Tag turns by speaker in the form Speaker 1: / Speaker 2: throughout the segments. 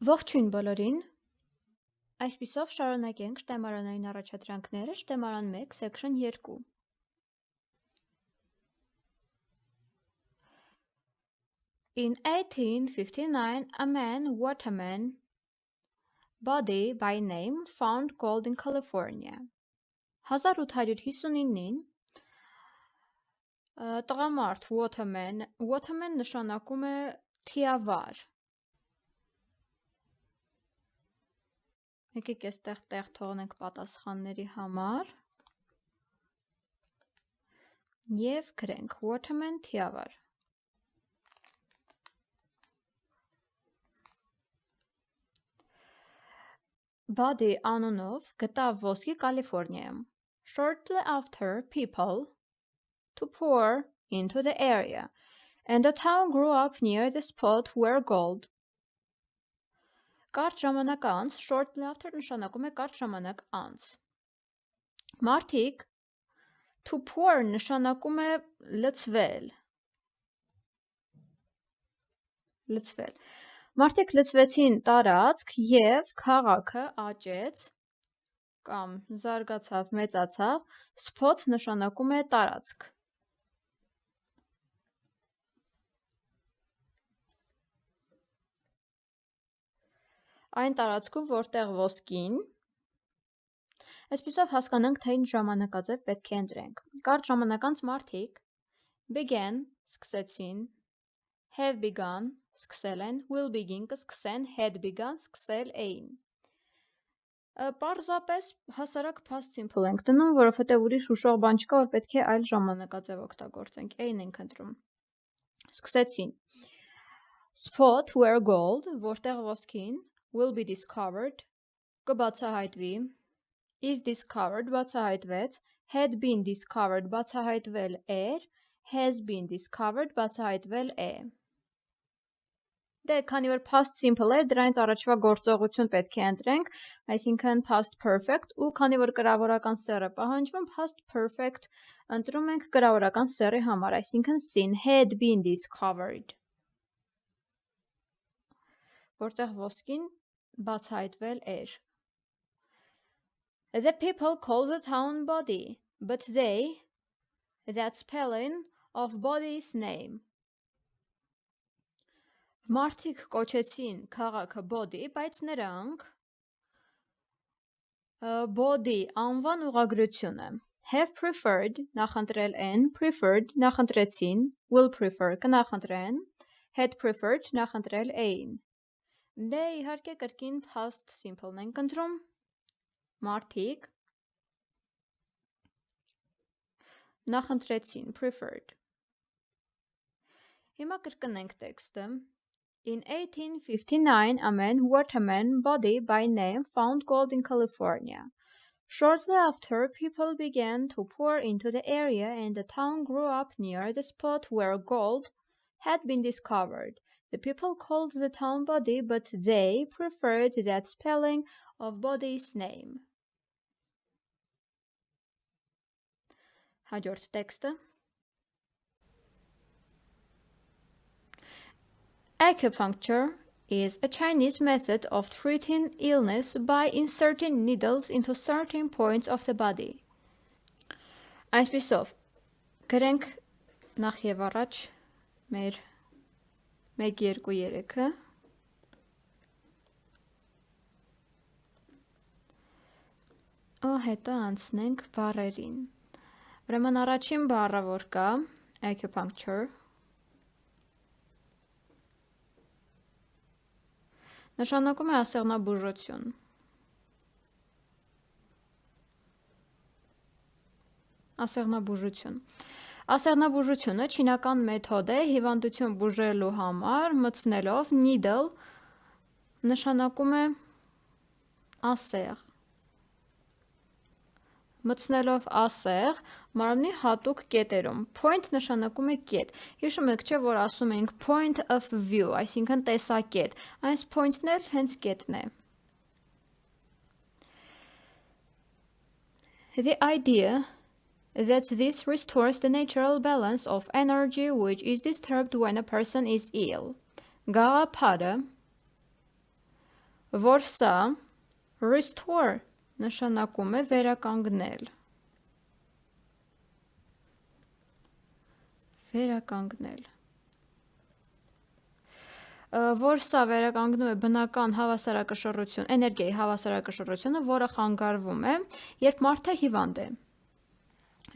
Speaker 1: Ողջույն բոլորին, այսպիսով շարունակենք շտեմարանային առաջադրանքները, շտեմարան 1, section 2. In 1859, a man, waterman, body by name, found gold in California. 1859-ին տղամարդ waterman նշանակում է թիավար. Եկեք այստեղ տեղ թողնենք պատասխանների համար և գրենք waterman թիավար. Body անունով գտավ ոսկի Կալիֆոռնիայում. Shortly after, people to pour into the area, and the town grew up near the spot where gold. Կարճ ժամանակ անց, shortly after նշանակում է կարճ ժամանակ անց. Մարդիկ to pour նշանակում է լցվել. Մարդիկ լցվեցին տարածք և քաղաքը աճեց կամ զարգացավ, մեծացավ, spot նշանակում է տարածք. Այն տարածքում, որտեղ ոսկին, այսպիսով հասկանանք, թե ինչ ժամանակաձև պետք է ընտրենք. Կարճ ժամանակ անց մարդիկ began սկսեցին, have begun սկսել են, will begin կսկսեն, had begun սկսել էին. Պարզապես հասարակ past simple ենք դնում, որովհետև ուրիշ հուշող բան չկա, որ պետք է այլ ժամանակաձև օգտագործենք. Էին ենք ընտրում. Սկսեցին. Spot where gold, որտեղ ոսկին, will be discovered, կբացահայտվի, is discovered, բացահայտվեց, had been discovered, բացահայտվել էր, has been discovered, բացահայտվել է. Դե, քանի որ past simple էր, դրանից առաջվա գործողություն պետք է ընտրենք, այսինքն past perfect, ու քանի որ կրավորական սեռը պահանջվում, past perfect ընտրում ենք կրավորական սեռի համար, այսինքն seen, had been discovered, որտեղ ոսկին բացահայտվել էր. The people call the town body, but they, that spelling of body's name. Մարդիկ կոչեցին քաղաքը body, բայց նրանք body անվան ուղղագրությունը have preferred, նախընտրել են, preferred, նախընտրեցին, will prefer, կնախընտրեն, had preferred, նախընտրել էին. Դե իհարկե կրկին past simple-ն ենք ընտրում, մարդիկ նախընտրեցին, preferred. Հիմա կրկնենք տեքստը. In 1859, a man, waterman, body by name, found gold in California. Shortly after, people began to pour into the area and the town grew up near the spot where gold had been discovered. The people called the town body, but they preferred that spelling of body's name. Հաջորդ տեքստը. Acupuncture is a Chinese method of treating illness by inserting needles into certain points of the body. Այսպիսով, գրենք նախ և առաջ մեր 1, 2, 3-ը. Ու հետո անցնենք բառերին. Ուրեմն առաջին բառը որ կա, acupuncture, նշանակում է ասեղնաբուժություն. Ասեղնաբուժություն. Ասեղնաբուժությունը չինական մեթոդ է հիվանդություն բուժելու համար մտցնելով needle նշանակում է ասեղ. Մտցնելով ասեղ մարմնի հատուկ կետերում. Point նշանակում է կետ. Հիշում եք չէ, որ ասում ենք point of view, այսինքն տեսակետ. Այս point-ն էլ հենց կետն է. The idea that this restores the natural balance of energy which is disturbed when a person is ill. Գաղափարը որ սա restore նշանակում է վերականգնել։ Վերականգնել։ Որ սա վերականգնում է բնական հավասարակշռություն, էներգիայի հավասարակշռությունը, որը խանգարվում է, երբ մարդը հիվանդ է։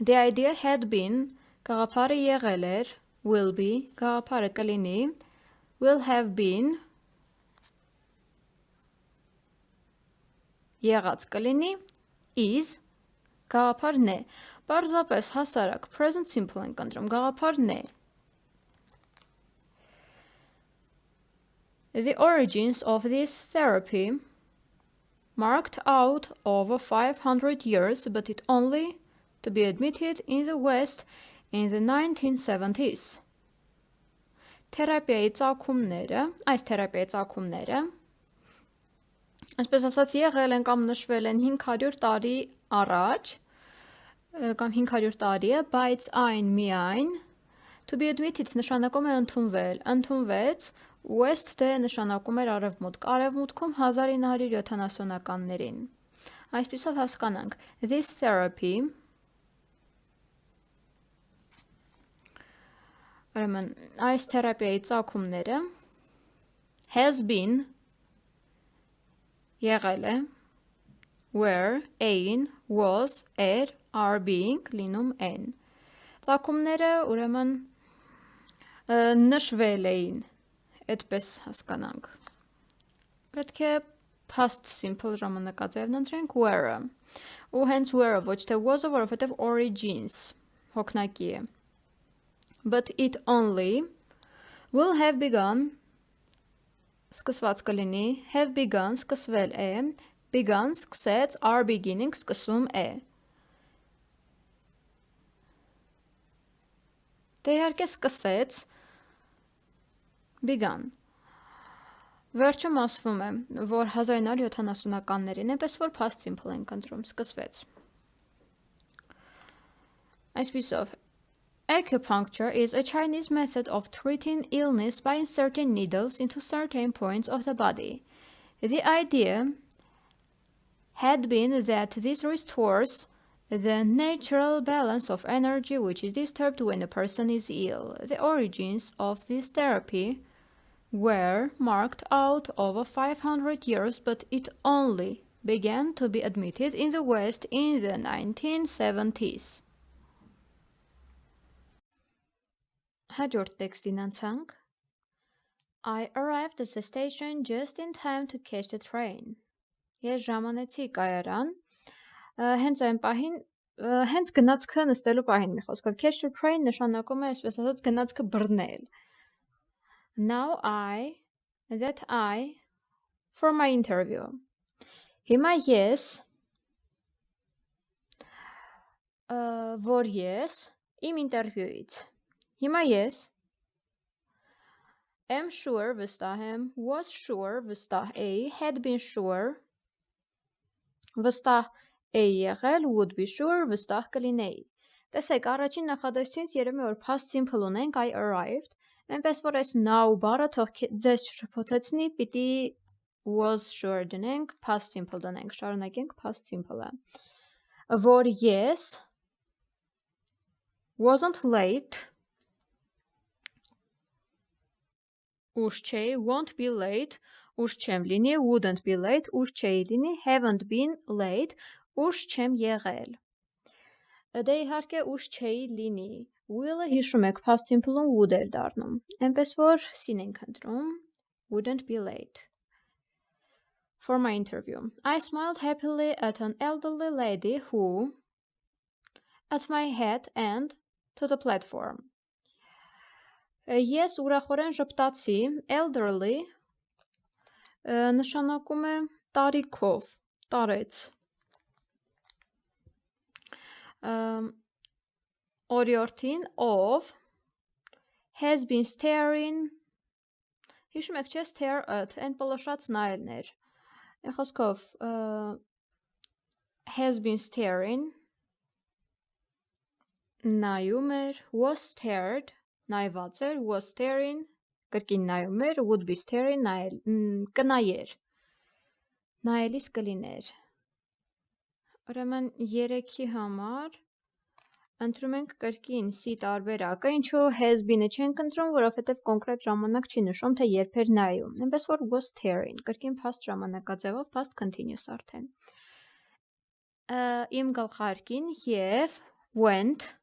Speaker 1: The idea had been, գաղափարը եղել էր, will be, գաղափարը կլինի, will have been, եղած կլինի, is, գաղափարն է։ Պարզապես հասարակ, present simple ենք ընտրում, գաղափարն է։ The origins of this therapy marked out over 500 years, but it only to be admitted in the West in the 1970s. Թերապիայի ծագումները, այս թերապիայի ծագումները, այսպես ասած, եղել են կամ նշվել են 500 տարի առաջ, կամ 500 տարի է, բայց այն միայն, to be admitted նշանակում է ընդունվել, ընդունվեց, West դե նշանակում էր արևմուտք, արևմուտքում 1970-ականներին։ Այսպիսով հասկանանք, this therapy, ուրեմն այս թերապիայի ծագումները has been եղել է, were, էին, was, էր, are being, լինում են։ Ծագումները ուրեմն նշվել էին, այդպես հասկանանք։ Պետք է past simple ժամանակաձևն ընտրենք were-ը։ Ու հենց were-ը ոչ թե was-ը, որովհետև origins հոգնակի է։ But it only will have begun, սկսված կլինի, have begun, սկսվել է, begun, սկսեց, are beginning, սկսում է։ Դե իհարկե սկսեց, begun։ Վերջում ասվում է, որ 1970-ականներին էպես որ past simple ենք ընտրում, սկսվեց։ Այսպիսով, acupuncture is a Chinese method of treating illness by inserting needles into certain points of the body. The idea had been that this restores the natural balance of energy which is disturbed when a person is ill. The origins of this therapy were marked out over 500 years, but it only began to be admitted in the West in the 1970s. Հաջորդ տեքստին անցանք. I arrived at the station just in time to catch the train. Ես ժամանեցի կայարան, հենց այն պահին, հենց գնացքը նստելու պահին մի խոսքով, catch the train նշանակում է, այսպես ասած, գնացքը բռնել։ Now that I, for my interview. Հիմա ես, որ ես, իմ ինտերվյուից։ Հիմա ես, am sure, վստահ եմ, was sure, վստահ էի, had been sure, վստահ էի եղել, would be sure, վստահ կլինեի։ Տեսեք, առաջին նախադասությունից երևի որ past simple ունենք, I arrived, այնպես որ այս now բառը թող ձեզ չշփոթեցնի, պիտի was sure դնենք, past simple դնենք, շարունակենք past simple-ը։ Որ ես wasn't late, ուշ չէի, won't be late, ուշ չեմ լինի, wouldn't be late, ուշ չէի լինի, haven't been late, ուշ չեմ եղել։ Դե իհարկե ուշ չէի լինի, will-ը հիշում եք, past simple-ում would էր դառնում, այնպես որ սին ենք ընտրում, wouldn't be late. For my interview, I smiled happily at an elderly lady who, at my head and to the platform. Ես ուրախորեն ժպտացի, elderly, նշանակում է տարիքով, տարեց։ Օրիորդին, of, has been staring, հիշում եք չէ, stare at, են պլոշած նայելն էր։ Խոսքով, has been staring, նայում էր, was stared, նայված էր, was staring, կրկին նայում էր, would be staring, կնայեր։ նայելիս կլիներ։ Ուրեմն 3-ի համար ընտրում ենք կրկին C տարբերակը, ինչու has been-ը չենք ընտրում, որովհետև կոնկրետ ժամանակ չի նշում, թե երբ էր նայում, այնպես որ was staring, կրկին past ժամանակաձևով, past continuous արդեն։ Իմ գլխարկին և went,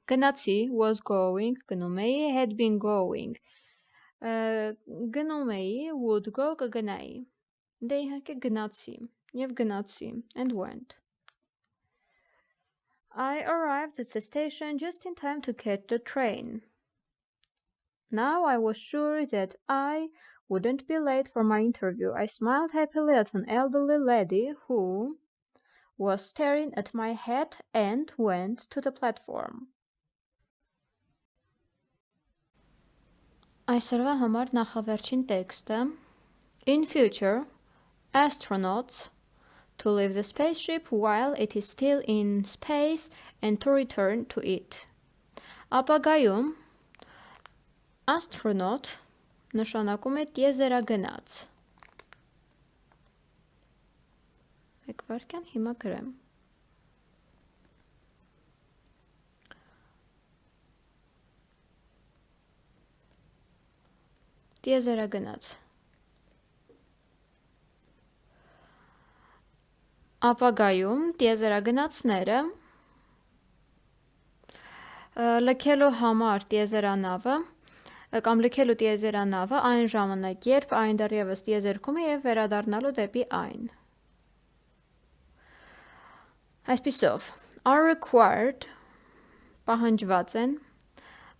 Speaker 1: գնացի, was going, գնում էի, had been going, գնում էի, would go, կգնայի, դե իհարկե գնացի, և գնացի, and went. I arrived at the station just in time to catch the train. Now I was sure that I wouldn't be late for my interview. I smiled happily at an elderly lady who was staring at my hat and went to the platform. Այսօրվա համար նախավերջին տեքստը. In future, astronauts to leave the spaceship while it is still in space and to return to it. Ապագայում astronaut նշանակում է տիեզերագնաց։ Մեկ վարքյան հիմա գրեմ։ Տիեզերագնաց։ Ապագայում տիեզերագնացները լքելու համար տիեզերանավը կամ լքելու տիեզերանավը այն ժամանակ, երբ այն դեռևս տիեզերքում է և վերադառնալու դեպի այն։ Այսպիսով, are required պահանջված են,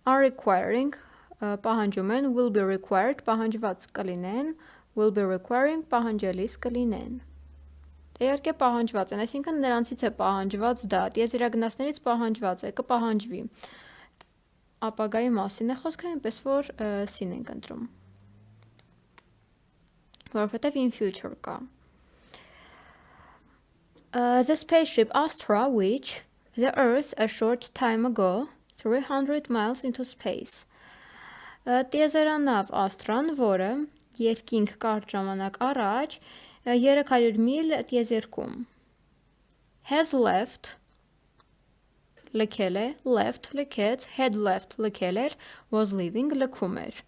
Speaker 1: are requiring պահանջում են, will be required պահանջված կլինեն, will be requiring պահանջելիս կլինեն։ Դե իհարկե պահանջված են, այսինքն նրանցից է պահանջված դա, տիեզերագնացներից պահանջված է, կպահանջվի։ Ապագայի մասին է խոսքը, այնպես որ C-ն ենք ընտրում։ Որովհետև in future կա։ The spaceship Astra, which the Earth a short time ago 300 miles into space. Տիեզերանավ Astra-ն, որը երկինք կարճ ժամանակ առաջ 300 միլ տիեզերքում has left լքել է, left լքեց, had left լքել էր, was leaving լքում էր։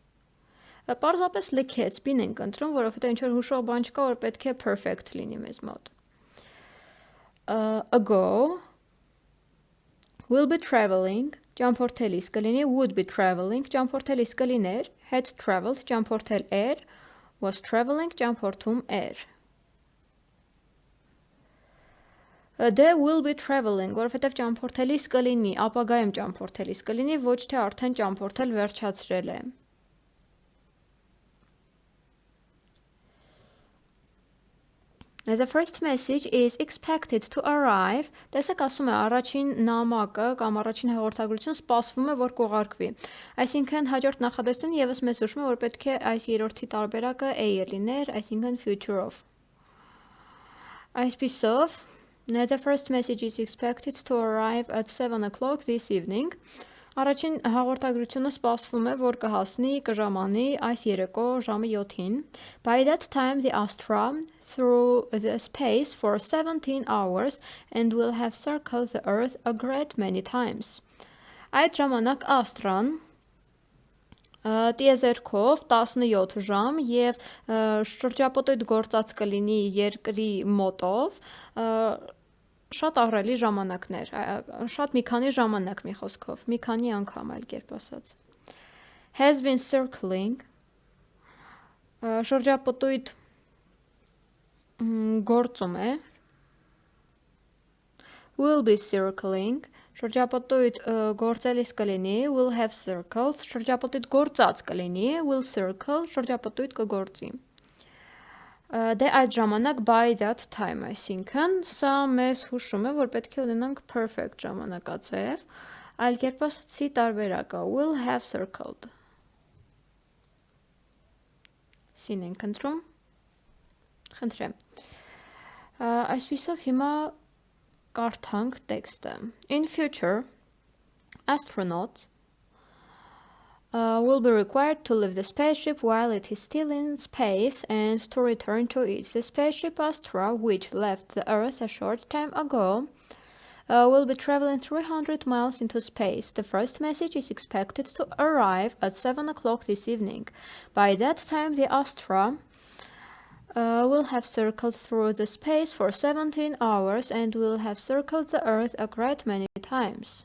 Speaker 1: Պարզապես լքեց, բին ենք ընտրում, որովհետև ինչ-որ հուշող բան չկա, որ պետք է perfect լինի մեզ մոտ։ Ago will be traveling, ճամփորդելիս կլինի, would be traveling, ճամփորդելիս կլիներ, had traveled, ճամփորդել էր, was traveling, ճամփորդում էր։ They will be traveling, որովհետև ճամփորդելիս կլինի, ապագայում ճամփորդելիս կլինի, ոչ թե արդեն ճամփորդել վերջացրել է։ The first message is expected to arrive, տեսեք ասում է առաջին նամակը կամ առաջին հաղորդագրություն սպասվում է, որ կուղարկվի։ Այսինքն հաջորդ նախադասությունը ևս մեզ հուշում է, որ պետք է այս երրորդի տարբերակը A-ը լիներ, այսինքն future of։ Այսպիսով, the first message is expected to arrive at 7 o'clock this evening. Առաջին հաղորդագրությունը սպասվում է, որ կհասնի, կժամանի այս երեկո ժամը 7-ին։ By that time the Astra through the space for 17 hours and will have circled the Earth a great many times. Այդ ժամանակ Astra-ն տիեզերքով 17 ժամ և շրջապտույտ գործած կլինի երկրի մոտով շատ ահռելի ժամանակներ, շատ մի քանի ժամանակ մի խոսքով, մի քանի անգամ այլ կերպ ասած։ Has been circling, շրջապտույտ գործում է, will be circling, շրջապտույտ գործելիս կլինի, will have circled, շրջապտույտ գործած կլինի, will circle, շրջապտույտ կգործի։ Դե այդ ժամանակ by that time, այսինքն սա մեզ հուշում է, որ պետք է ունենանք perfect ժամանակաձև, այլ կերպ ասացի տարբերակը will have circled։ C-ն ենք ընտրում։ Խնդրեմ։ Այսպիսով հիմա կարդանք տեքստը. In future, astronauts will be required to leave the spaceship while it is still in space and to return to it. The spaceship Astra, which left the Earth a short time ago, will be traveling 300 miles into space. The first message is expected to arrive at 7 o'clock this evening. By that time, the Astra will have circled through the space for 17 hours and will have circled the Earth a great many times.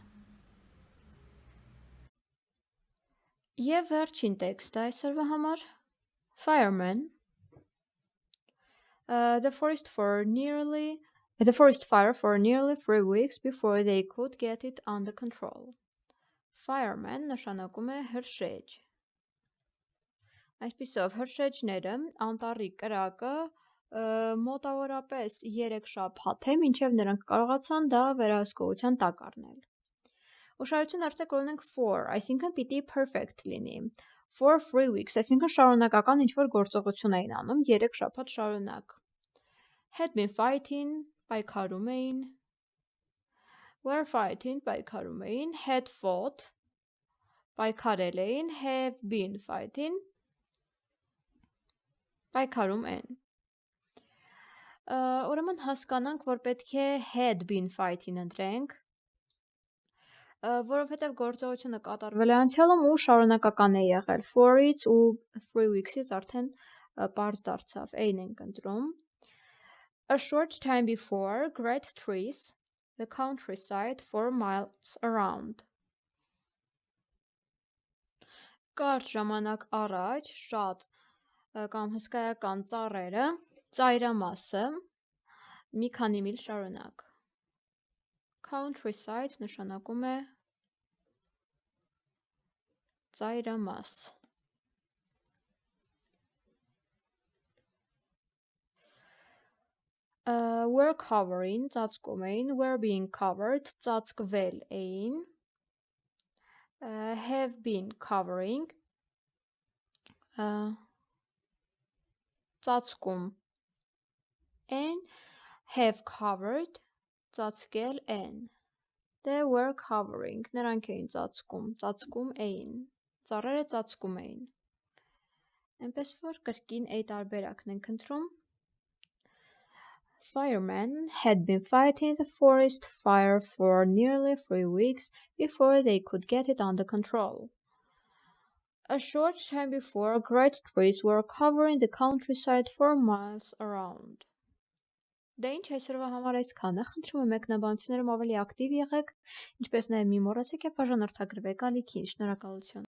Speaker 1: Եվ վերջին տեքստը այսօրվա համար Fireman. The forest fire for nearly 3 weeks before they could get it under control. Fireman նշանակում է հրշեջ։ Այսպիսով հրշեջները անտառի կրակը մոտավորապես 3 շաբաթ է, մինչև նրանք կարողացան դա վերահսկողության տակ առնել։ Ուշադրություն դարձեք, որ ունենք for, այսինքն պիտի perfect լինի։ For 3 weeks, այսինքն շարունակական ինչ-որ գործողություն էին անում 3 շաբաթ շարունակ։ Had been fighting, պայքարում էին, were fighting, պայքարում էին, had fought, պայքարել էին, have been fighting, պայքարում են։ Ուրեմն հասկանանք, որ պետք է had been fighting ընտրենք, որովհետև գործողությունը կատարվել է անցյալում ու շարունակական է եղել, for-ից ու 3 weeks-ից արդեն պարզ դարձավ, A-ն ենք ընտրում։ A short time before, great trees, the countryside 4 miles around. Կարճ ժամանակ առաջ, շատ կամ հսկայական ծառերը, ծայրամասը, մի քանի միլ շարունակ։ Countryside նշանակում է ծայրամաս։ Were covering, ծածկում էին, were being covered, ծածկվել էին, have been covering, ծածկում են, have covered, ծածկել են։ They were covering, նրանք էին ծածկում էին, ծառերը ծածկում էին։ Այնպես որ կրկին A տարբերակն ենք ընտրում։ Firemen had been fighting the forest fire for nearly 3 weeks before they could get it under control. A short time before, great trees were covering the countryside 4 miles around. Դե ինչ այսօրվա համար այսքանը, խնդրում եմ մեկնաբանություններում ավելի ակտիվ եղեք, ինչպես նաև մի մոռացեք եւ բաժանորդագրվեք ալիքին, շնորհակալություն։